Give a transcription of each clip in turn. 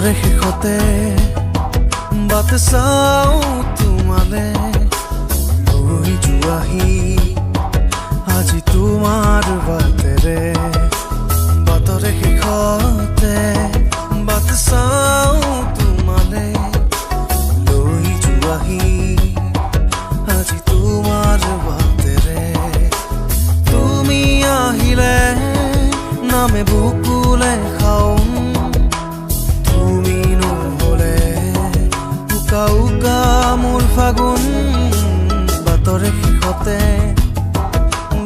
বাটৰে শেষতে বাট চাওঁ তোমালে লৈ যোৱাহি আজি তোমাৰ বাটেৰে বাটৰে শেষতে বাট চাওঁ তোমালে লৈ যোৱাহি আজি তোমাৰ বাটেৰে তুমি আহিলে নামে বুকুলে খাওঁ তুমি নহ'লে উকা উকা মোৰ ফাগুন বাটৰে শেষতে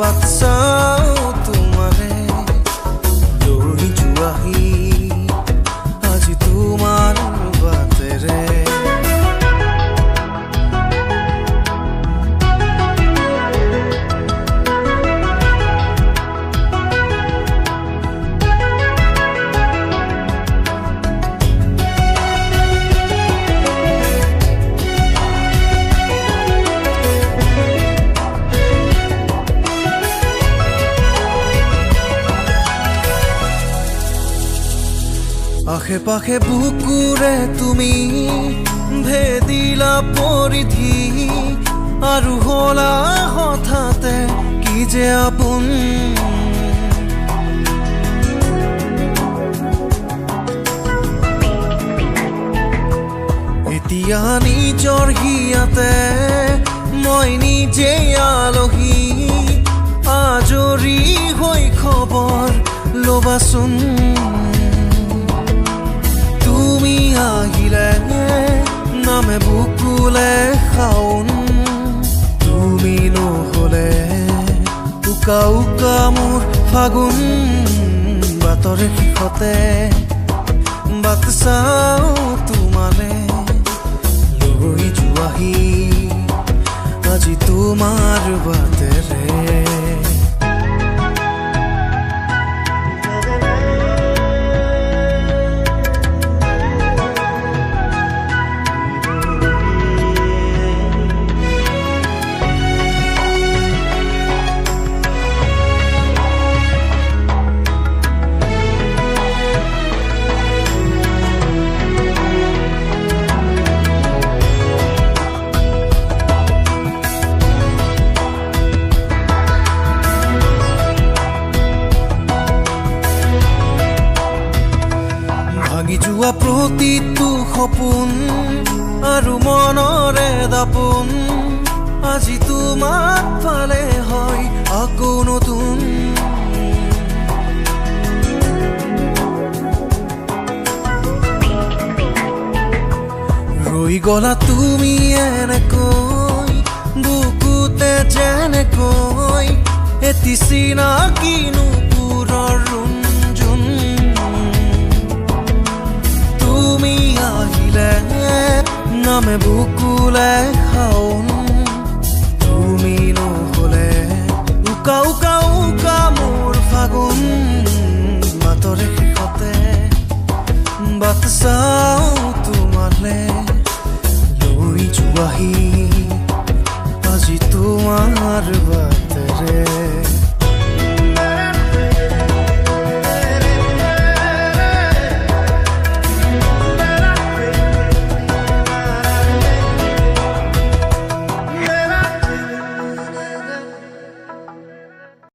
বাট চাওঁ তোমালে লৈ যোৱাহি আজি তোমাৰ বাটেৰে আশে পাশে বুকুৰে তুমি ভেদিলা পৰিধি আৰু হলা হঠাতে কি যে আপোন এতিয়া নিজৰ হিয়াতে মই নিজে আলহী আজৰি হৈ খবৰ ল'বাচোন তুমি আহিলে নামে বুকুলে খাওন তুমি নহ'লে উকা উকা মোৰ ফাগুন বাটৰে শেষতে বাট চাওঁ তোমালে লৈ যোৱাহি আজি তোমাৰ বাটেৰে ভাঙি যোৱা প্ৰতিটো সপোন আৰু মনৰে দাপোন আজি তোমাক পালে হয় আকৌ নতুন ৰৈ গলা তুমি এনেকৈ বুকুতে যেনেকৈ এটি চিনাকি নুপুৰৰ ৰুণজুন তুমি আহিলে নামে বুকুলে খাওন তুমি নহ'লে উকা উকা উকা মোৰ ফাগুন বাটৰে শেষতে বাট চাওঁ তোমালে লৈ যোৱাহি আজি তোমাৰ বাট